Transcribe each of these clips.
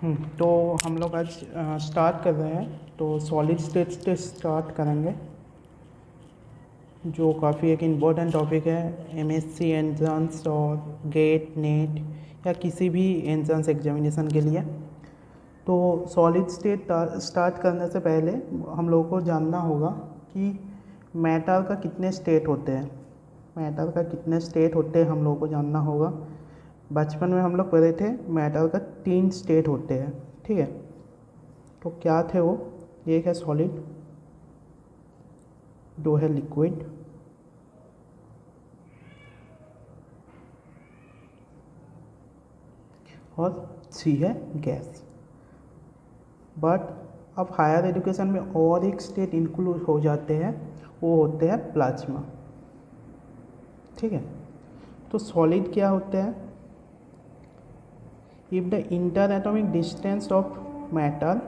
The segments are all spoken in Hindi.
तो हम लोग आज स्टार्ट कर रहे हैं। तो सॉलिड स्टेट से स्टार्ट करेंगे, जो काफ़ी एक इम्पोर्टेंट टॉपिक है एमएससी एंट्रेंस और गेट नेट या किसी भी एंट्रेंस एग्जामिनेशन के लिए। तो सॉलिड स्टेट स्टार्ट करने से पहले हम लोगों को जानना होगा कि मैटर का कितने स्टेट होते हैं। मैटर का कितने स्टेट होते हैं हम लोगों को जानना होगा। बचपन में हम लोग पढ़े थे मैटर का 3 स्टेट होते हैं, ठीक है। तो क्या थे वो? एक है सॉलिड, 2 है लिक्विड, और 3 है गैस। बट अब हायर एजुकेशन में और एक स्टेट इंक्लूड हो जाते हैं, वो होते हैं प्लाज्मा, ठीक है। तो सॉलिड क्या होते हैं? If the inter atomic distance of matter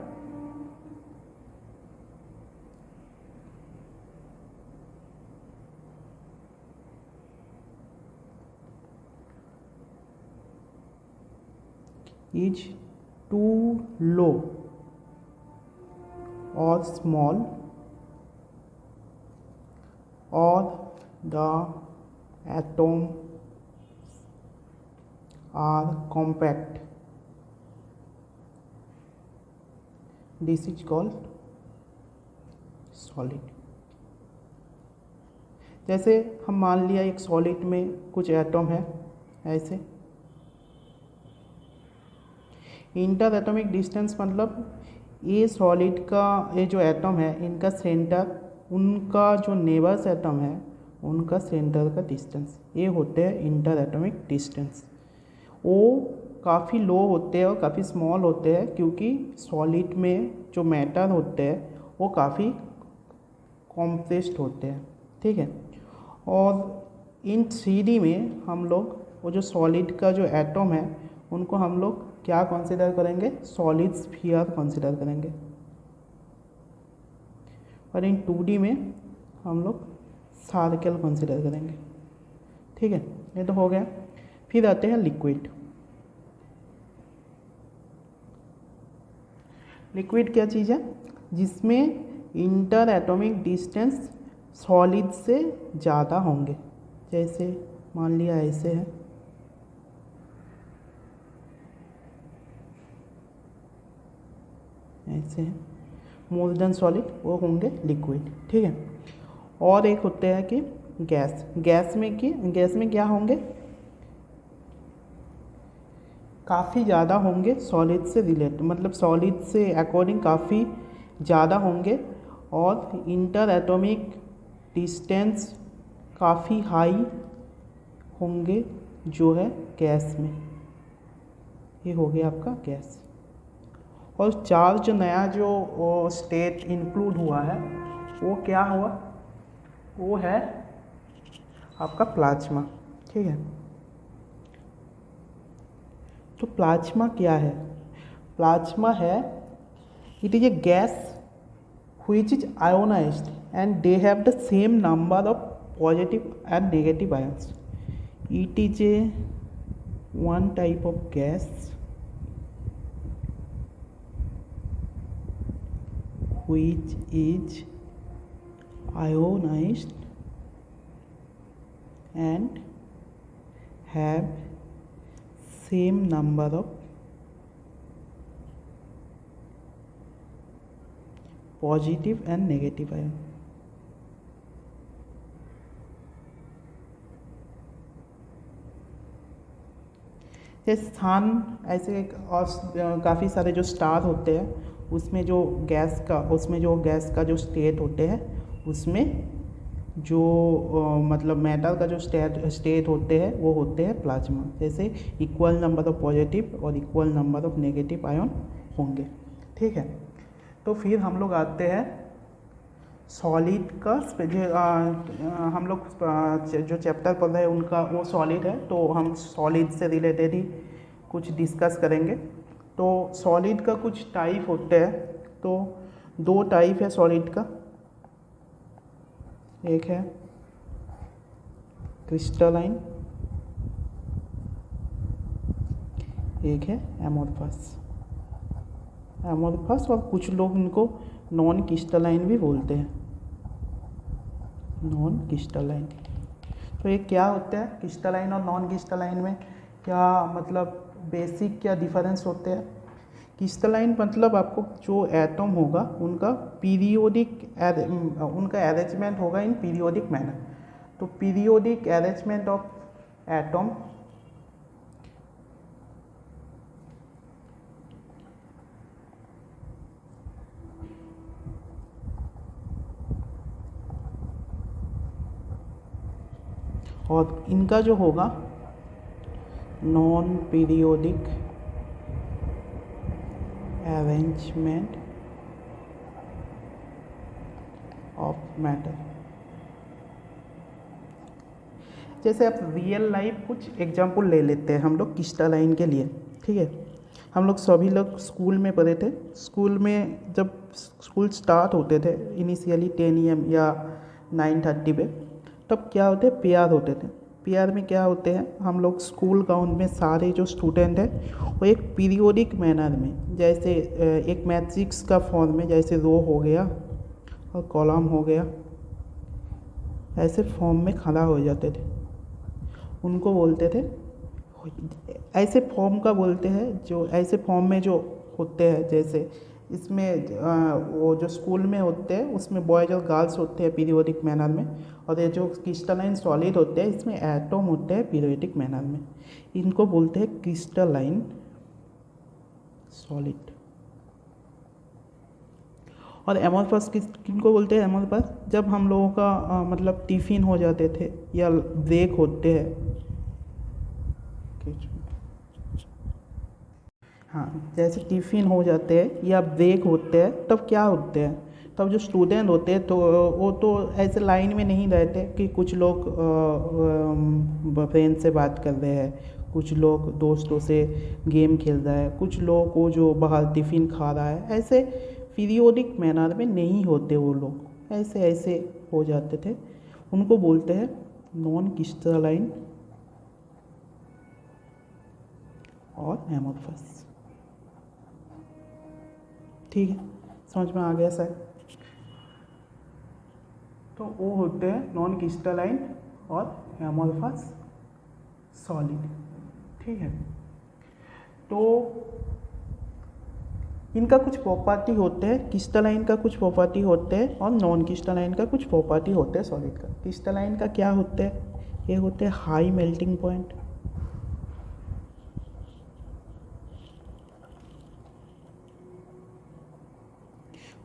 is too low or small, or the atoms are compact, this is called solid। जैसे हम मान लिया एक सॉलिड में कुछ एटम है, ऐसे इंटर एटॉमिक डिस्टेंस मतलब ये सॉलिड का ये जो एटम है इनका सेंटर, उनका जो नेबर्स एटम है उनका सेंटर का डिस्टेंस, ये होते हैं इंटर एटॉमिक डिस्टेंस। वो काफ़ी लो होते हैं और काफ़ी स्मॉल होते हैं, क्योंकि सॉलिड में जो मैटर होते हैं वो काफ़ी कॉम्प्रेस्ड होते हैं, ठीक है। और इन 3D में हम लोग वो जो सॉलिड का जो एटम है उनको हम लोग क्या कंसीडर करेंगे? सॉलिड स्फीयर कंसीडर करेंगे। और इन 2D में हम लोग सर्कल कंसीडर करेंगे, ठीक है। ये तो हो गया। फिर आते हैं लिक्विड। लिक्विड क्या चीज़ है? जिसमें इंटर एटॉमिक डिस्टेंस सॉलिड से ज़्यादा होंगे। जैसे मान लिया ऐसे है, ऐसे है, मोर देन सॉलिड, वो होंगे लिक्विड, ठीक है। और एक होते हैं कि गैस। गैस में क्या होंगे? काफ़ी ज़्यादा होंगे सॉलिड से रिलेटेड, मतलब सॉलिड से अकॉर्डिंग काफ़ी ज़्यादा होंगे, और इंटर एटॉमिक डिस्टेंस काफ़ी हाई होंगे जो है गैस में। ये हो गया आपका गैस। और 4 जो नया जो स्टेट इंक्लूड हुआ है वो क्या हुआ? वो है आपका प्लाज्मा, ठीक है। तो प्लाज्मा क्या है? प्लाज्मा है, it is a gas which is ionized and they have the same number of positive and negative ions. It is a one type of gas which is ionized and have same number of positive and negative ion. ये स्थान ऐसे और काफ़ी सारे जो स्टार होते हैं उसमें जो गैस का जो स्टेट होते हैं उसमें जो मतलब मैटर का जो स्टेट होते हैं वो होते हैं प्लाज्मा। जैसे इक्वल नंबर ऑफ पॉजिटिव और equal number of negative ion होंगे, ठीक है। तो फिर हम लोग आते हैं सॉलिड का। हम लोग जो चैप्टर पढ़ रहे हैं उनका वो सॉलिड है, तो हम सॉलिड से रिलेटेड ही कुछ डिस्कस करेंगे। तो सॉलिड का कुछ टाइप होते हैं। तो 2 टाइप है सॉलिड का, एक है क्रिस्टलाइन, एक है एमोर्फस। एमोरफस, और कुछ लोग इनको नॉन क्रिस्टलाइन भी बोलते हैं, नॉन क्रिस्टलाइन। तो ये क्या होता है क्रिस्टलाइन और नॉन क्रिस्टलाइन में, क्या मतलब बेसिक क्या डिफरेंस होते हैं? क्रिस्टलाइन मतलब आपको जो एटम होगा उनका पीरियोडिक उनका अरेंजमेंट होगा इन पीरियोडिक मैनर। तो पीरियोडिक अरेंजमेंट ऑफ एटम और इनका जो होगा non periodic arrangement of matter. जैसे आप रियल लाइफ कुछ एग्जांपल ले लेते हैं हम लोग क्रिस्टलाइन के लिए, ठीक है। हम लोग सभी लोग स्कूल में पढ़े थे। स्कूल में जब स्कूल स्टार्ट होते थे इनिशियली 10 AM या 9:30 पे, तब क्या होते पेयर होते थे। पेयर में क्या होते हैं, हम लोग स्कूल ग्राउंड में सारे जो स्टूडेंट हैं वो एक पीरियोडिक मैनर में, जैसे एक मैट्रिक्स का फॉर्म में, जैसे रो हो गया और कॉलम हो गया, ऐसे फॉर्म में खड़ा हो जाते थे। उनको बोलते थे, ऐसे फॉर्म का बोलते हैं जो ऐसे फॉर्म में जो होते हैं, जैसे इसमें वो जो स्कूल में होते हैं उसमें बॉयज और गर्ल्स होते हैं पीरियोडिक मैनर में, और ये जो क्रिस्टलाइन सॉलिड होते हैं इसमें एटम होते हैं पीरियोडिक मैनर में। इनको बोलते हैं क्रिस्टलाइन सॉलिड। और एमोरफस किनको बोलते हैं? एमोरफस जब हम लोगों का मतलब टिफ़िन हो जाते थे या ब्रेक होते हैं, हाँ, जैसे टिफ़िन हो जाते हैं या ब्रेक होते हैं, तब क्या होते हैं, तब जो स्टूडेंट होते हैं तो वो तो ऐसे लाइन में नहीं रहते कि कुछ लोग फ्रेंड से बात कर रहे हैं, कुछ लोग दोस्तों से गेम खेल रहा है, कुछ लोग को जो बाहर टिफ़िन खा रहा है, ऐसे पीरियोडिक मैनर में नहीं होते वो लोग, ऐसे ऐसे हो जाते थे। उनको बोलते हैं नॉन क्रिस्टलाइन और एमोरफस। ठीक है, समझ में आ गया सर? तो वो होते हैं नॉन क्रिस्टलाइन और एमोरफस सॉलिड, ठीक है। तो इनका कुछ प्रॉपर्टी होते हैं, क्रिस्टलाइन का कुछ प्रॉपर्टी होते हैं और नॉन क्रिस्टलाइन का कुछ प्रॉपर्टी होते हैं सॉलिड का। क्रिस्टलाइन का क्या होते हैं? ये होते हैं हाई मेल्टिंग पॉइंट,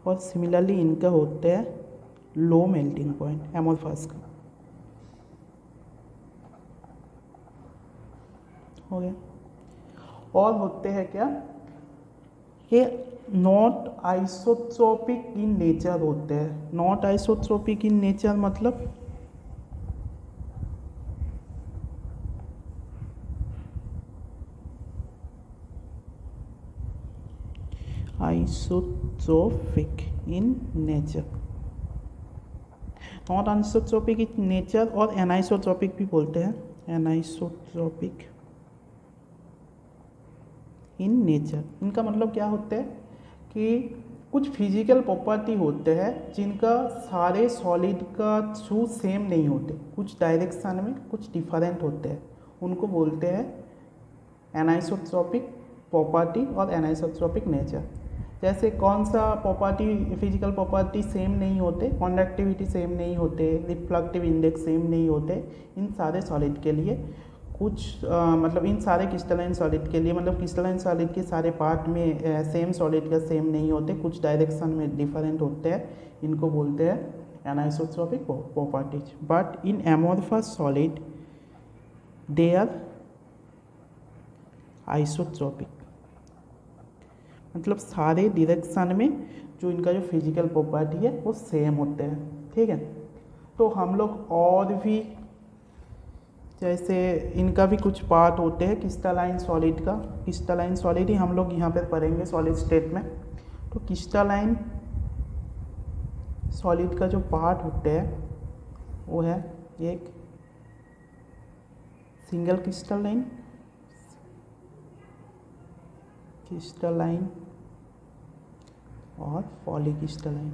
और सिमिलरली इनका होते हैं लो मेल्टिंग पॉइंट एमोरफस का। हो गया। और होते हैं क्या, ये नॉट आइसोट्रोपिक इन नेचर होते हैं। नॉट आइसोट्रोपिक इन नेचर मतलब isotropic in nature, not isotropic in nature, और एनाइसोट्रोपिक भी बोलते हैं, एनाइसोट्रोपिक इन नेचर। इनका मतलब क्या होता है कि कुछ फिजिकल प्रॉपर्टी होते हैं जिनका सारे सॉलिड का थ्रू सेम नहीं होते, कुछ डायरेक्शन में कुछ डिफरेंट होते हैं, उनको बोलते हैं एनाइसोट्रोपिक प्रॉपर्टी और एनाइसोट्रोपिक नेचर। जैसे कौन सा प्रॉपर्टी, फिजिकल प्रॉपर्टी सेम नहीं होते, कंडक्टिविटी सेम नहीं होते, रिफ्लेक्टिव इंडेक्स सेम नहीं होते, इन सारे सॉलिड के लिए कुछ मतलब इन सारे क्रिस्टलाइन सॉलिड के लिए, मतलब क्रिस्टलाइन सॉलिड के सारे पार्ट में सेम सॉलिड का सेम नहीं होते, कुछ डायरेक्शन में डिफरेंट होते हैं, इनको बोलते हैं anisotropic properties. But in amorphous solid they are isotropic, मतलब सारे डायरेक्शन में जो इनका जो फिजिकल प्रॉपर्टी है वो सेम होते हैं, ठीक है। तो हम लोग और भी जैसे इनका भी कुछ पार्ट होते हैं क्रिस्टलाइन सॉलिड का, क्रिस्टलाइन सॉलिड ही हम लोग यहाँ पर पढ़ेंगे सॉलिड स्टेट में। तो क्रिस्टलाइन सॉलिड का जो पार्ट होते हैं वो है एक सिंगल क्रिस्टलाइन और पॉलीक्रिस्टलाइन।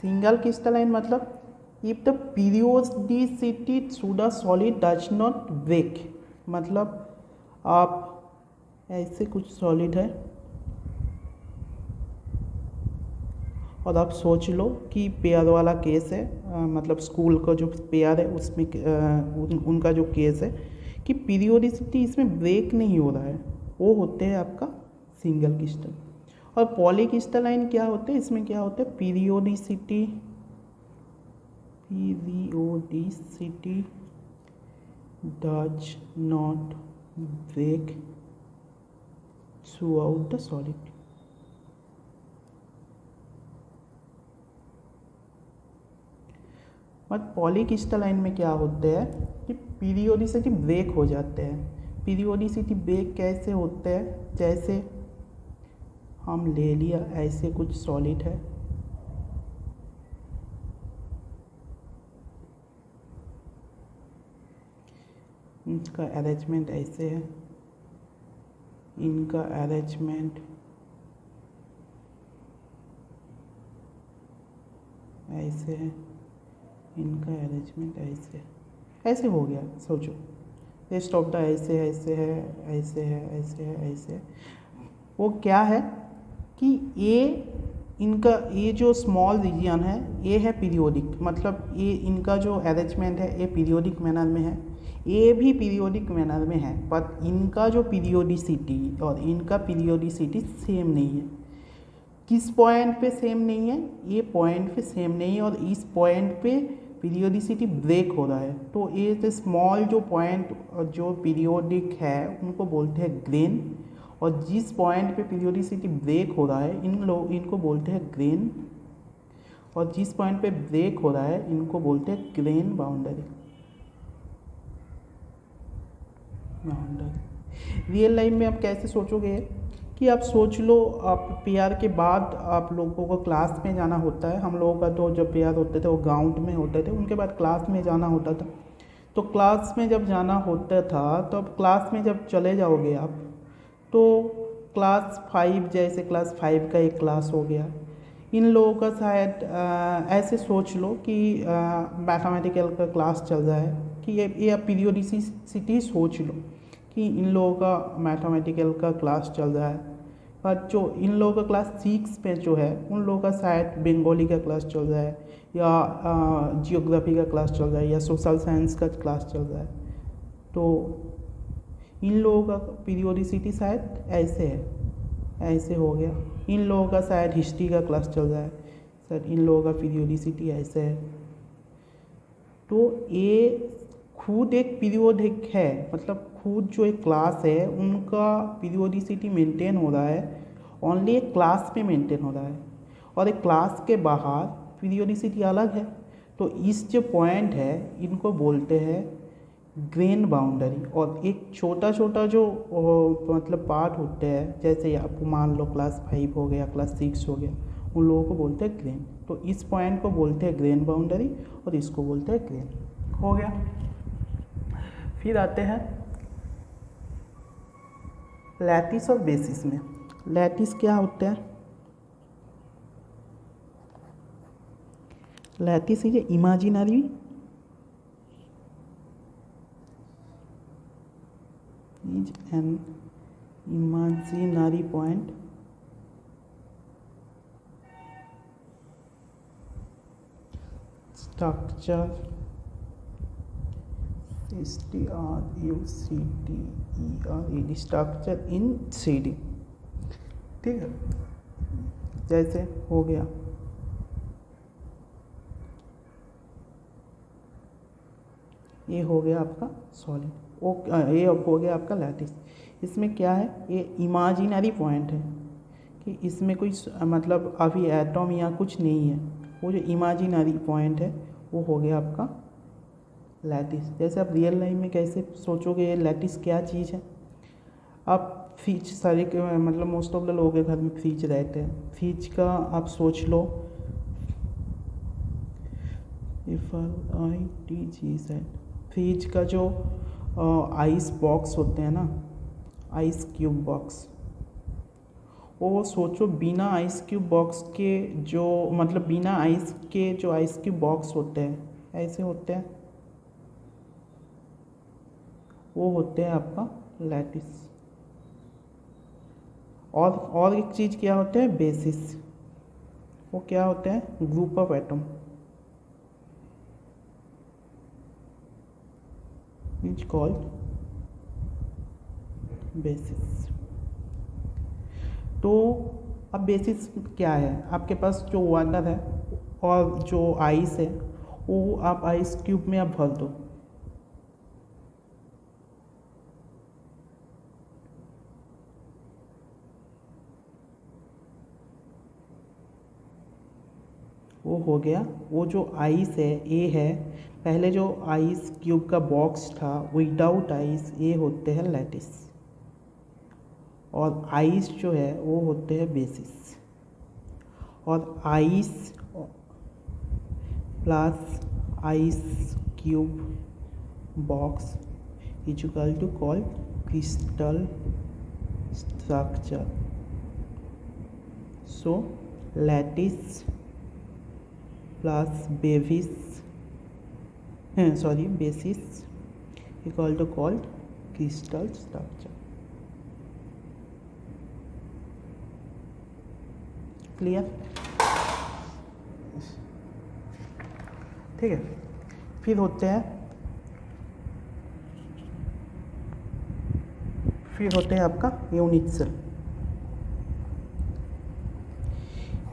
सिंगल क्रिस्टलाइन मतलब if the periodicity through the solid does not break, मतलब आप ऐसे कुछ सॉलिड है और आप सोच लो कि पेयर वाला केस है, मतलब स्कूल का जो पेयर है उसमें उनका जो केस है कि पीरियोडिसिटी इसमें ब्रेक नहीं हो रहा है, वो होते हैं आपका सिंगल क्रिस्टल। और पॉलीक्रिस्टलाइन क्या होते हैं, इसमें क्या होता है periodicity does not break throughout the solid. But polycrystalline में क्या होते हैं कि पीरियोडिसिटी ब्रेक हो जाते हैं। पीरियोडिसिटी ब्रेक कैसे होते हैं, जैसे हम ले लिया ऐसे कुछ सॉलिड है, इनका अरेंजमेंट ऐसे है, इनका अरेंजमेंट ऐसे है, इनका अरेंजमेंट ऐसे ऐसे हो गया। सोचो रेस्ट ऑफ द ऐसे ऐसे है, ऐसे है, ऐसे है, ऐसे है। वो क्या है कि ये इनका ये जो स्मॉल रीजन है ये है पीरियोडिक, मतलब ये इनका जो अरेंजमेंट है ये पीरियोडिक मैनर में है, ये भी पीरियोडिक मैनर में है, पर इनका जो पीरियोडिसिटी और इनका पीरियोडिसिटी सेम नहीं है। किस पॉइंट पे सेम नहीं है, ये पॉइंट पे सेम नहीं है और इस पॉइंट पे पीरियोडिसिटी ब्रेक हो रहा है। तो ये जो स्मॉल जो पॉइंट जो पीरियोडिक है उनको बोलते हैं ग्रेन, और जिस पॉइंट पे पीरियोडिसिटी ब्रेक हो रहा है इनको बोलते हैं ग्रेन, और जिस पॉइंट पे ब्रेक हो रहा है इनको बोलते हैं ग्रेन बाउंड्री। रियल लाइफ में आप कैसे सोचोगे कि आप सोच लो आप पीआर के बाद आप लोगों को क्लास में जाना होता है। हम लोगों का तो जब पीआर होते थे वो ग्राउंड में होते थे, उनके बाद क्लास में जाना होता था। तो क्लास में जब जाना होता था तो अब क्लास में जब चले जाओगे आप तो क्लास 5 जैसे क्लास 5 का एक क्लास हो गया। इन लोगों का शायद ऐसे सोच लो कि मैथमेटिकल का क्लास चल रहा है कि ये पीरियोडिसिटी सोच लो कि इन लोगों का मैथमेटिकल का क्लास चल रहा है, पर जो इन लोगों का क्लास 6 पे जो है उन लोगों का शायद बंगाली का क्लास चल रहा है या जियोग्राफी का क्लास चल रहा है या सोशल साइंस का क्लास चल रहा है। तो इन लोगों का पीरियोडिसिटी शायद ऐसे है, ऐसे हो गया। इन लोगों का शायद हिस्ट्री का क्लास चल रहा है, शायद इन लोगों का पीरियोडिसिटी ऐसे है। तो ये खुद एक पीरियोडिक है, मतलब खुद जो एक क्लास है उनका पीरियोडिसिटी मेंटेन हो रहा है, ओनली एक क्लास में मेंटेन हो रहा है, और एक क्लास के बाहर पीरियोडिसिटी अलग है। तो इस जो पॉइंट है इनको बोलते हैं ग्रेन बाउंड्री। और एक छोटा छोटा जो मतलब पार्ट होते हैं, जैसे आप मान लो क्लास 5 हो गया, क्लास 6 हो गया, उन लोगों को बोलते हैं ग्रेन। तो इस पॉइंट को बोलते हैं ग्रेन बाउंड्री और इसको बोलते हैं ग्रेन। हो गया। फिर आते हैं लैटिस और बेसिस में। लैटिस क्या होता है, lattice is imaginary is an imaginary point structure structure structure in 3D। ठीक है, जैसे हो गया ये हो गया आपका सॉलिड, ये हो गया आपका लैटिस। इसमें क्या है, ये इमेजिनरी पॉइंट है कि इसमें कोई मतलब अभी एटम या कुछ नहीं है, वो जो इमेजिनरी पॉइंट है वो हो गया आपका लैटिस। जैसे आप रियल लाइफ में कैसे सोचोगे ये लैटिस क्या चीज़ है। आप फ्रिज सारे मतलब मोस्ट ऑफ द लोगों के घर में फ्रिज रहते हैं, फ्रिज का आप सोच लो फ्रिज का जो आइस बॉक्स होते हैं ना, आइस क्यूब बॉक्स। वो सोचो बिना आइस क्यूब बॉक्स के जो मतलब बिना आइस के जो आइस क्यूब बॉक्स होते हैं ऐसे होते हैं, वो होते हैं आपका लैटिस। और एक चीज़ क्या होते हैं, बेसिस। वो क्या होते हैं, group of atom is called basis. तो अब बेसिस क्या है, आपके पास जो वाटर है और जो आइस है वो आप आइस क्यूब में आप भर दो, वो हो गया। वो जो आइस है ए है, पहले जो आइस क्यूब का बॉक्स था विदाउट आइस ये होते हैं लैटिस, और आइस जो है वो होते हैं बेसिस। और ice plus ice cube box is equal to called crystal structure. So lattice plus basis equal to called crystal structure. Clear? ठीक है। फिर होते हैं आपका यूनिट सेल।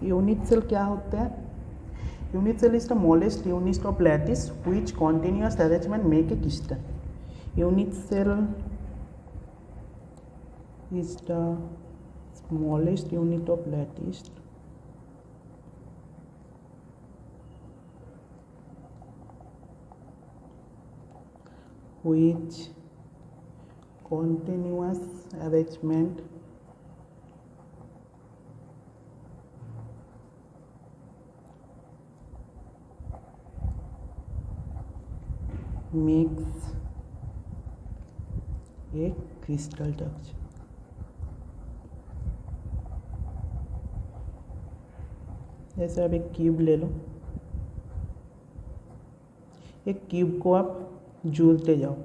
यूनिट सेल क्या होते हैं? Unit cell is the smallest unit of lattice which continuous arrangement make a crystal. Unit cell is the smallest unit of lattice which continuous arrangement makes a crystal structure। जैसे आप एक क्यूब ले लो, एक क्यूब को आप जोड़ते जाओ,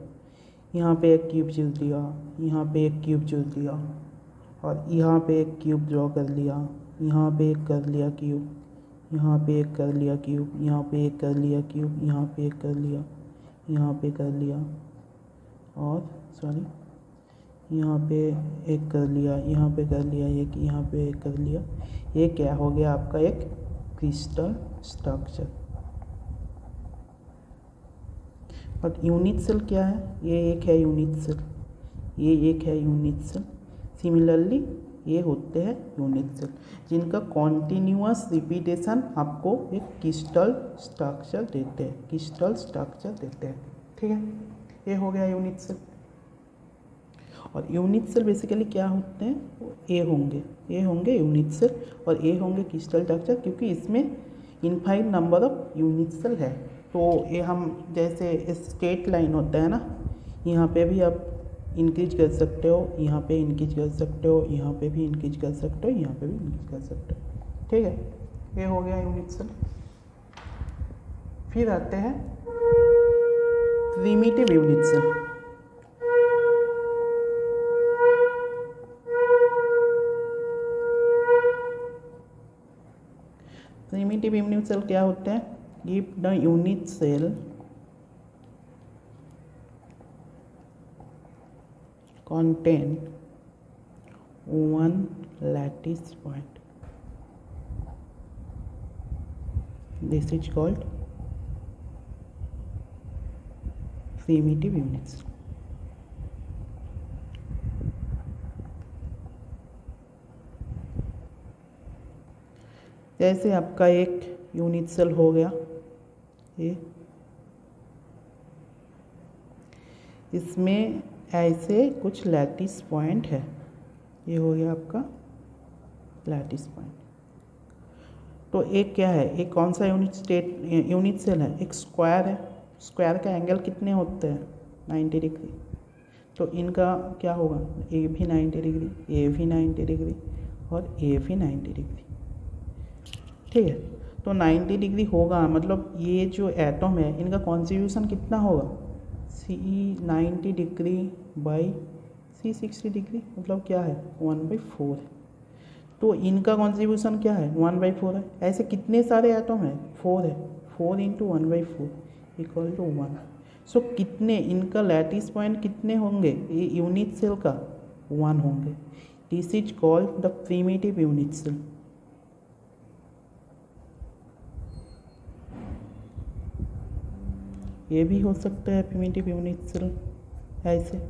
यहाँ पे एक क्यूब जोड़ दिया, यहाँ पे एक क्यूब जोड़ दिया, और यहाँ पे एक क्यूब ड्रॉ कर लिया, यहाँ पे एक कर लिया क्यूब, यहाँ पे एक कर लिया क्यूब, यहाँ पे एक कर लिया क्यूब, यहाँ पे एक कर लिया, यहाँ पे कर लिया, और यहाँ पे एक कर लिया, यहाँ पे कर लिया, एक यहाँ पे एक कर लिया। ये क्या हो गया आपका एक crystal structure. But unit cell क्या है? ये एक है यूनिट सेल, ये एक है यूनिट सेल। सिमिलरली ये होते हैं यूनिट सेल जिनका कॉन्टिन्यूअस रिपीटेशन आपको एक क्रिस्टल स्ट्रक्चर देते हैं, ठीक है। ये हो गया यूनिट सेल। और यूनिट सेल बेसिकली क्या होते हैं, वो ये होंगे यूनिट सेल, और ये होंगे क्रिस्टल स्ट्रक्चर, क्योंकि इसमें infinite number of unit cell है। तो ये हम जैसे स्ट्रेट लाइन होता है ना, यहाँ पे भी आप इंक्रीज कर सकते हो, यहाँ पे इंक्रीज कर सकते हो, यहाँ पे भी इंक्रीज कर सकते हो, यहाँ पे भी इंक्रीज कर सकते हो, ठीक है। ये हो गया यूनिट सेल। फिर आते हैं primitive unit cell. Primitive unit cell क्या होते हैं? If the unit cell contain one lattice point, this is called primitive units। जैसे आपका एक यूनिट सेल हो गया, ये इसमें ऐसे कुछ लैटिस पॉइंट है, ये हो गया आपका लैटिस पॉइंट। तो एक क्या है, एक कौन सा यूनिट सेल है? एक स्क्वायर है। स्क्वायर का एंगल कितने होते हैं? 90 डिग्री। तो इनका क्या होगा, ए भी 90 डिग्री, ए भी 90 डिग्री और ए भी 90 डिग्री। ठीक है, तो 90 डिग्री होगा, मतलब ये जो एटम है इनका कॉन्ट्रीब्यूशन कितना होगा, सी 90 डिग्री बाई सी 60 डिग्री, मतलब क्या है 1/4 है। तो इनका कॉन्ट्रीब्यूशन क्या है 1/4 है। ऐसे कितने सारे एटम है, 4 है, 4 इंटू 1/4 इक्वल टू 1। सो कितने इनका लैटिस पॉइंट कितने होंगे, ये यूनिट सेल का 1 होंगे। This is called the primitive unit cell. ये भी हो सकता है प्रिमिटिव यूनिट सेल, ऐसे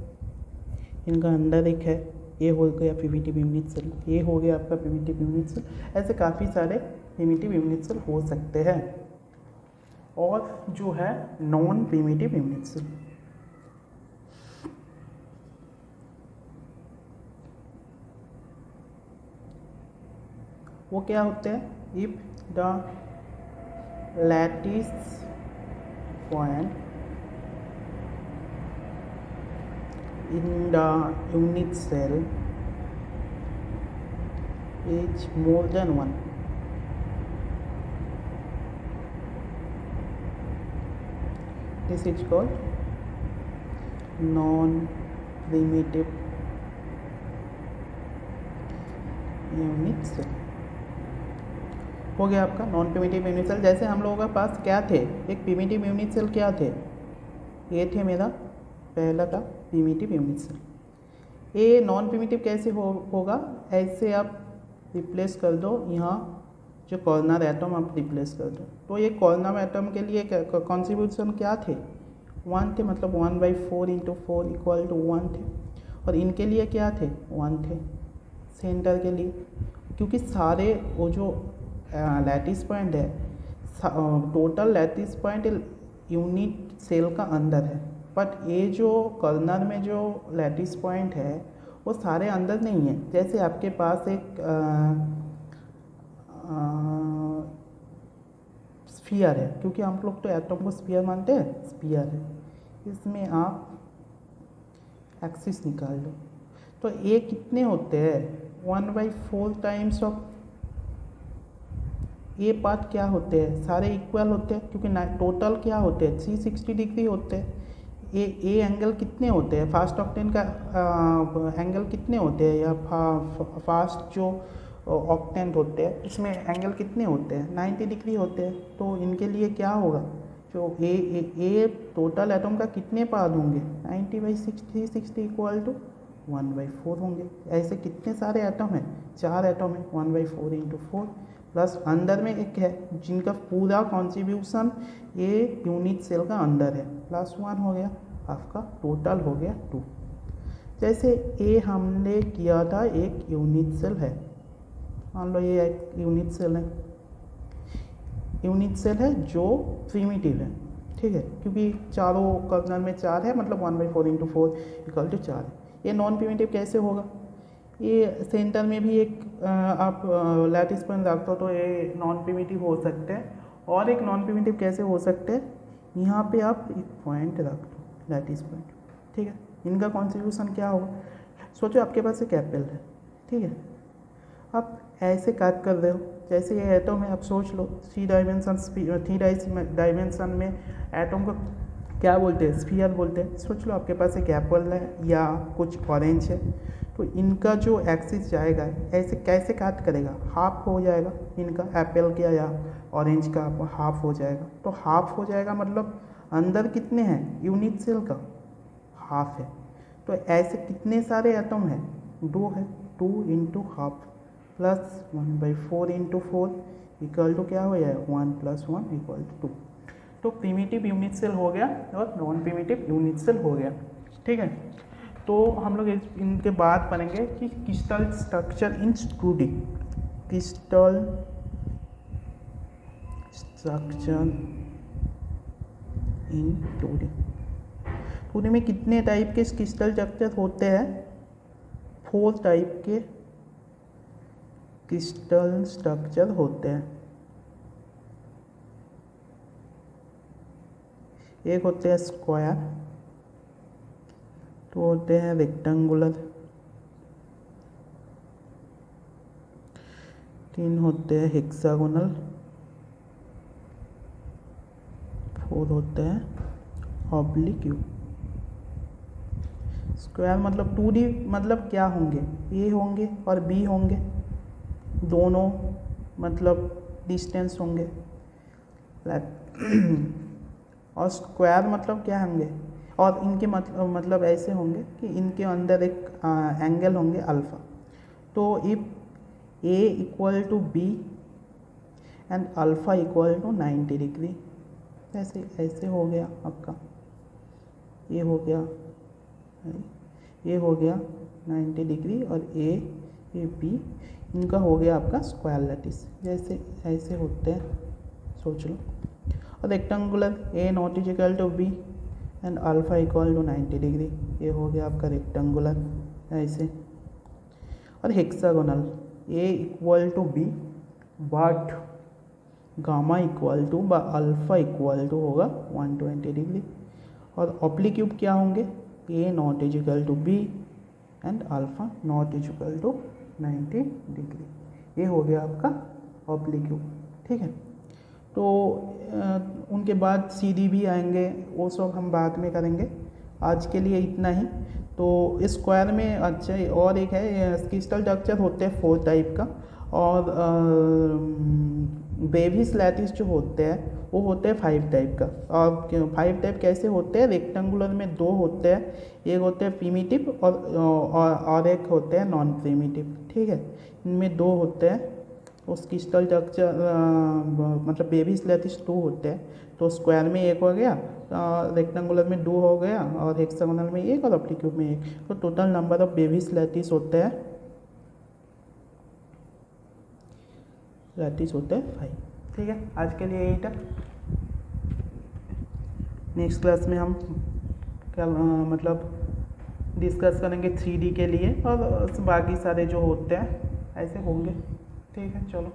इनका अंदर एक है, ये हो गया प्रिमिटिव यूनिट सेल, ये हो गया आपका प्रिमिटिव यूनिट सेल। ऐसे काफ़ी सारे प्रिमिटिव यूनिट सेल हो सकते हैं। और जो है नॉन प्रिमिटिव यूनिट सेल, वो क्या होते हैं, if the lattice point in the unit cell is more than 1, this is called non-primitive unit cell. हो गया आपका नॉन प्रिमिटिव यूनिट सेल। जैसे हम लोगों के पास क्या थे, एक प्रिमिटिव यूनिट सेल क्या थे, ये थे मेरा पहला था प्रिमिटिव यूनिट सेल। ये नॉन प्रिमिटिव कैसे होगा, ऐसे आप रिप्लेस कर दो, यहाँ जो कॉर्नर एटम आप रिप्लेस कर दो, तो ये कॉर्नर एटम के लिए कॉन्ट्रीब्यूशन क्या थे 1 थे, मतलब 1/4 इंटू 4 इक्वल टू 1 थे। और इनके लिए क्या थे 1 थे सेंटर के लिए, क्योंकि सारे वो जो लैटिस पॉइंट है, total lattice point unit cell का अंदर है, बट ये जो कॉर्नर में जो लैटिस पॉइंट है वो सारे अंदर नहीं है। जैसे आपके पास एक स्फीयर है, क्योंकि हम लोग तो एटम को स्फीयर मानते हैं, स्फीयर है, इसमें आप एक्सिस निकाल लो, तो ये कितने होते हैं 1/4 टाइम्स ऑफ ये पार्ट क्या होते हैं, सारे इक्वल होते हैं, क्योंकि टोटल क्या होते हैं 360 डिग्री होते हैं। ये एंगल कितने होते हैं, फास्ट ऑक्टेन का एंगल कितने होते हैं, या फास्ट जो ऑक्टेंट होते हैं इसमें एंगल कितने होते हैं 90 डिग्री होते हैं। तो इनके लिए क्या होगा, जो ए टोटल एटम का कितने पार्ट होंगे 90/360 इक्वल टू 1/4 होंगे। ऐसे कितने सारे एटम हैं, 4 एटम है, 1/4 इंटू 4 प्लस अंदर में एक है जिनका पूरा कॉन्ट्रीब्यूशन ये यूनिट सेल का अंदर है, +1 हो गया, आपका टोटल हो गया 2। जैसे ये हमने किया था एक यूनिट सेल है, मान लो ये एक यूनिट सेल है, यूनिट सेल है जो प्रिमिटिव है, ठीक है, क्योंकि चारों कॉर्नर में 4 है, मतलब 1/4 इंटू 4 इक्वल टू 4 है। ये नॉन प्रिमिटिव कैसे होगा, ये सेंटर में भी एक आप लैटिस पॉइंट रखते हो तो ये नॉन प्रिमिटिव हो सकते हैं। और एक नॉन प्रिमिटिव कैसे हो सकते हैं, यहाँ पे आप एक पॉइंट रख दो लैटिस पॉइंट, ठीक है, इनका कॉन्ट्रीब्यूशन क्या होगा, सोचो आपके पास एक एप्पल है, ठीक है, आप ऐसे काट कर रहे हो, जैसे ये एटम है, आप सोच लो 3 डायमेंशन में एटम को क्या बोलते हैं, स्फीयर बोलते हैं। सोच लो आपके पास एक एप्पल है या कुछ ऑरेंज है, तो इनका जो एक्सिस जाएगा ऐसे कैसे काट करेगा, हाफ हो जाएगा, इनका एप्पल का या ऑरेंज का हाफ हो जाएगा। तो हाफ हो जाएगा मतलब अंदर कितने हैं, यूनिट सेल का हाफ है। तो ऐसे कितने सारे एटम हैं, 2 है, 2 into half plus 1/4 into 4 equal to क्या हो जाएगा 1 + 1 इक्वल टू 2। तो प्रिमिटिव यूनिट सेल हो गया और नॉन प्रिमिटिव यूनिट सेल हो गया, ठीक है। तो हम लोग इनके बाद पढ़ेंगे कि crystal structure in 2D, crystal structure in 2D। 2D में कितने टाइप के क्रिस्टल स्ट्रक्चर होते हैं, 4 टाइप के क्रिस्टल स्ट्रक्चर होते हैं। एक होते हैं स्क्वायर, 2 होते हैं रेक्टेंगुलर, 3 होते हैं हेक्सागोनल, 4 होते हैं ऑब्लिक क्यूब। स्क्वायर मतलब 2D मतलब क्या होंगे, ए होंगे और बी होंगे, दोनों मतलब डिस्टेंस होंगे। और स्क्वायर मतलब क्या होंगे, और इनके मतलब ऐसे होंगे कि इनके अंदर एक एंगल होंगे अल्फ़ा। तो if A equal to B and alpha equal to 90 degree, ऐसे ऐसे हो गया आपका, ये हो गया 90 डिग्री, और ए बी इनका हो गया आपका स्क्वायर लैटिस, जैसे ऐसे होते हैं, सोच लो। और rectangular a not is equal to B and alpha equal to 90 degree, ये हो गया आपका रेक्टेंगुलर ऐसे। और hexagonal a equal to b but gamma equal to व अल्फ़ा इक्वल टू होगा 120 डिग्री। और ऑब्लिक क्यूब क्या होंगे, a not is equal to B and alpha not is equal to 90 degree, ये हो गया आपका ऑब्लिक क्यूब। ठीक है, तो उनके बाद CD भी आएंगे, वो सब हम बाद में करेंगे, आज के लिए इतना ही। तो स्क्वायर में अच्छा और एक है क्रिस्टल स्ट्रक्चर होते हैं 4 टाइप का, और बेविस लैटिस जो होते हैं वो होते हैं 5 टाइप का। और 5 टाइप कैसे होते हैं, रेक्टेंगुलर में 2 होते हैं, एक होते हैं प्रिमिटिव और एक होते हैं नॉन प्रिमिटिव। ठीक है, इनमें 2 होते हैं। उस क्रिस्टल स्ट्रक्चर मतलब बेविस लैटिस 2 होते हैं, तो स्क्वायर में 1 हो गया, रेक्टेंगुलर में 2 हो गया, और हेक्सागोनल में 1 और ऑब्लिक क्यूब में 1, तो टोटल नंबर ऑफ बेविस लैटिस होते हैं 5। ठीक है, आज के लिए यही था। नेक्स्ट क्लास में हम क्या मतलब डिस्कस करेंगे 3D के लिए, और बाकी सारे जो होते हैं ऐसे होंगे। ठीक है, चलो।